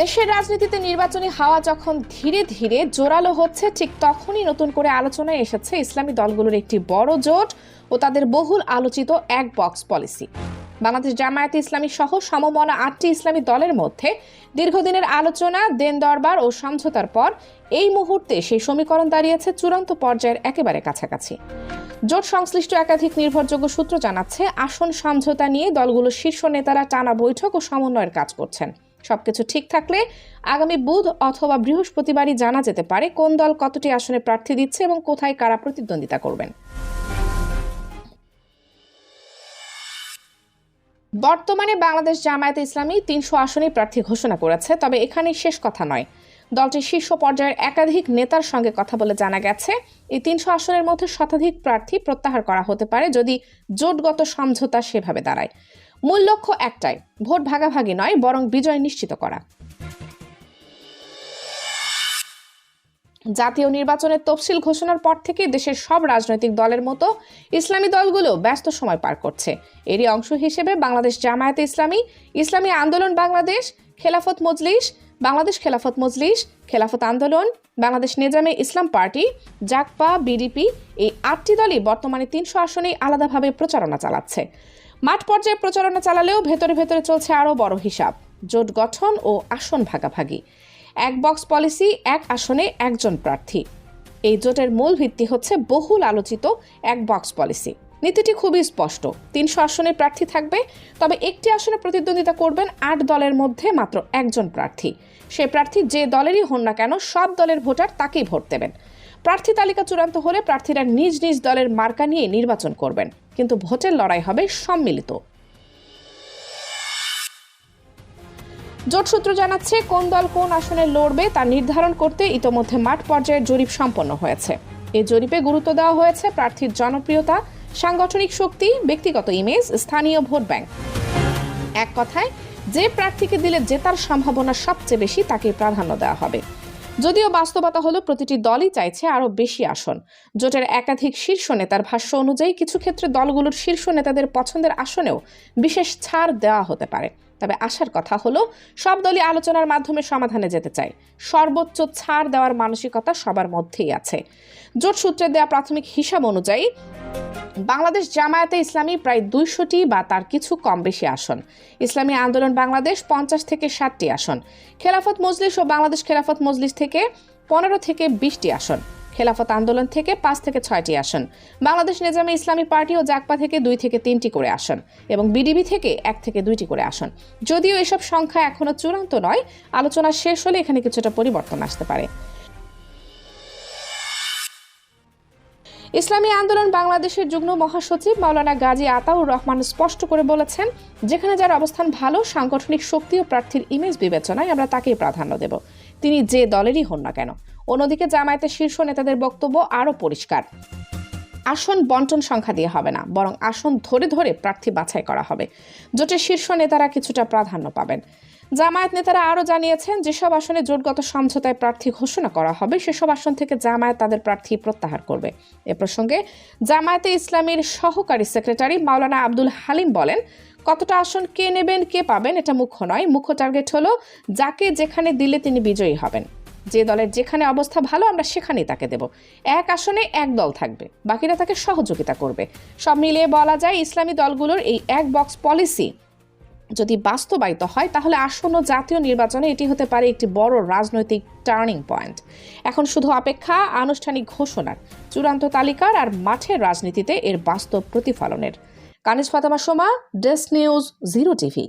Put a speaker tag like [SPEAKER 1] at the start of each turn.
[SPEAKER 1] দেশের রাজনীতিতে নির্বাচনী হাওয়া যখন ধীরে ধীরে জোরালো হচ্ছে, ঠিক তখনই নতুন করে আলোচনায় এসেছে ইসলামী দলগুলোর একটি বড় জোট ও তাদের বহুল আলোচিত এক বক্স পলিসি। বাংলাদেশ জামায়াতে ইসলামী সহ সমমনা 8টি ইসলামী দলের মধ্যে দীর্ঘদিনের আলোচনা, দেন দরবার ও সমঝোতার পর এই মুহূর্তে সেই সমীকরণ দাঁড়িয়েছে চূড়ান্ত পর্যায়ের একেবারে কাছাকাছি। জোট সংশ্লিষ্ট একাধিক নির্ভরযোগ্য সূত্র জানাচ্ছে, আসন সমঝোতা নিয়ে দলগুলোর শীর্ষ নেতারা টানা বৈঠক ও সমন্বয়ের কাজ করছেন। সবকিছু ঠিক থাকলে আগামী বুধ অথবা বৃহস্পতিবারই জানা যেতে পারে কোন দল কতটি আসনে প্রার্থী দিচ্ছে এবং কোথায় কারা প্রতিদ্বন্দ্বিতা করবেন। বর্তমানে বাংলাদেশ জামায়াতে ইসলামী 300 আসনে প্রার্থী ঘোষণা করেছে। তবে এখানেই শেষ কথা নয়। দলটির শীর্ষ পর্যায়ের একাধিক নেতার সঙ্গে কথা বলে জানা গেছে, এই 300 আসনের মধ্যে শতাধিক প্রার্থী প্রত্যাহার করা হতে পারে যদি জোটগত সমঝোতা সেভাবে দাঁড়ায়। মূল লক্ষ্য একটাই, ভোট ভাগাভাগি নয়, বরং বিজয় নিশ্চিত করা। জাতীয় নির্বাচনের তফসিল ঘোষণার পর থেকে দেশের সব রাজনৈতিক দলের মতো ইসলামী দলগুলো ব্যস্ত সময় পার করছে। এরই অংশ হিসেবে বাংলাদেশ জামায়াতে ইসলামী, ইসলামী আন্দোলন বাংলাদেশ, খেলাফত মজলিস, বাংলাদেশ খেলাফত মজলিস, খেলাফত আন্দোলন, বাংলাদেশ নেজামে ইসলাম পার্টি, জাকপা, বিডিপি, এই 8টি দলই বর্তমানে 300 আসনেই আলাদাভাবে প্রচারণা চালাচ্ছে। মাঠ পর্যায়ে প্রচারণা চালালেও ভেতরে ভেতরে চলছে আরও বড় হিসাব, জোট গঠন ও আসন ভাগাভাগি। এক বক্স পলিসি, এক আসনে একজন প্রার্থী। এই জোটের মূল ভিত্তি হচ্ছে বহুল আলোচিত এক বক্স পলিসি। নীতিটি খুবই স্পষ্ট, 300 আসনে প্রার্থী থাকবে, তবে একটি আসনে প্রতিদ্বন্দ্বিতা করবেন 8 দলের মধ্যে মাত্র একজন প্রার্থী। সে প্রার্থী যে দলেরই হন না কেন, সব দলের ভোটার তাকেই ভোট দেবেন। প্রার্থী তালিকা চূড়ান্ত হলে প্রার্থীরা নিজ নিজ দলের মার্কা নিয়ে নির্বাচন করবেন, কিন্তু ভোটের লড়াই হবে সম্মিলিত। জোট সূত্র জানাচ্ছে, কোন দল কোন আসনে লড়বে তা নির্ধারণ করতে ইতোমধ্যে মাঠ পর্যায়ের জরিপ সম্পন্ন হয়েছে। এই জরিপে গুরুত্ব দেওয়া হয়েছে প্রার্থীর জনপ্রিয়তা, সাংগঠনিক শক্তি, ব্যক্তিগত ইমেজ, স্থানীয় ভোট ব্যাংক। এক কথায়, যে প্রার্থীকে দিলে জেতার সম্ভাবনা সবচেয়ে বেশি তাকে প্রাধান্য দেওয়া হবে। যদিও বাস্তবতা হলো প্রতিটি দলই চাইছে আরও বেশি আসন। জোটের একাধিক শীর্ষ নেতার ভাষ্য অনুযায়ী কিছু ক্ষেত্রে দলগুলোর শীর্ষ নেতাদের পছন্দের আসনেও বিশেষ ছাড় দেওয়া হতে পারে। তবে আশার কথা হলো, সব দলই আলোচনার মাধ্যমে সমাধানে যেতে চায়। সর্বোচ্চ ছাড় দেওয়ার মানসিকতা সবার মধ্যেই আছে। জোট সূত্রে দেওয়া প্রাথমিক হিসাব অনুযায়ী বাংলাদেশ জামায়াতে ইসলামী প্রায় 200টি বা তার কিছু কম বেশি আসন, ইসলামী আন্দোলন বাংলাদেশ 50 থেকে 60টি আসন, খেলাফত মজলিস ও বাংলাদেশ খেলাফত মজলিস থেকে 15 থেকে 20টি আসন, খেলাফত আন্দোলন থেকে 5 থেকে 6টি আসন, বাংলাদেশ নেজামে ইসলামী পার্টি ও জাকপা থেকে 2 থেকে 3টি করে আসন এবং বিডিবি থেকে 1 থেকে 2টি করে আসন। যদিও এসব সংখ্যা এখনো চূড়ান্ত নয়, আলোচনা শেষ হলে এখানে কিছুটা পরিবর্তন আসতে পারে। ইসলামী আন্দোলন বাংলাদেশের যুগ্ম মহাসচিব মাওলানা গাজী আতাউর রহমান স্পষ্ট করে বলেছেন, যেখানে যার অবস্থান ভালো, সাংগঠনিক শক্তি ও প্রার্থীর ইমেজ বিবেচনায় আমরা তাকেই প্রাধান্য দেব, তিনি যে দলেরই হন না কেন। অন্যদিকে জামায়াতের শীর্ষ নেতাদের বক্তব্য আরও পরিষ্কার, আসন বন্টন সংখ্যা দিয়ে হবে না, বরং আসন ধরে ধরে প্রার্থী বাছাই করা হবে। জোটের শীর্ষ নেতারা কিছুটা প্রাধান্য পাবেন। জামায়াত নেতারা আরও জানিয়েছেন, যেসব আসনে জোটগত সমঝোতায় প্রার্থী ঘোষণা করা হবে সেসব আসন থেকে জামায়াত তাদের প্রার্থী প্রত্যাহার করবে। এ প্রসঙ্গে জামায়াতে ইসলামীর সহকারী সেক্রেটারি মাওলানা আব্দুল হালিম বলেন, কতটা আসন কে নেবেন, কে পাবেন এটা মুখ্য নয়, মুখ্য টার্গেট হলো যাকে যেখানে দিলে তিনি বিজয়ী হবেন। যে দলের যেখানে অবস্থা ভালো আমরা সেখানেই তাকে দেব। এক আসনে এক দল থাকবে, বাকিরা তাকে সহযোগিতা করবে। সব মিলিয়ে বলা যায়, ইসলামী দলগুলোর এই এক বক্স পলিসি যদি বাস্তবায়িত হয় তাহলে আসন্ন জাতীয় নির্বাচনে এটি হতে পারে একটি বড় রাজনৈতিক টার্নিং পয়েন্ট। এখন শুধু অপেক্ষা আনুষ্ঠানিক ঘোষণার, চূড়ান্ত তালিকার আর মাঠের রাজনীতিতে এর বাস্তব প্রতিফলনের। Kaniz Fatema Soma, desk news, 0 TV.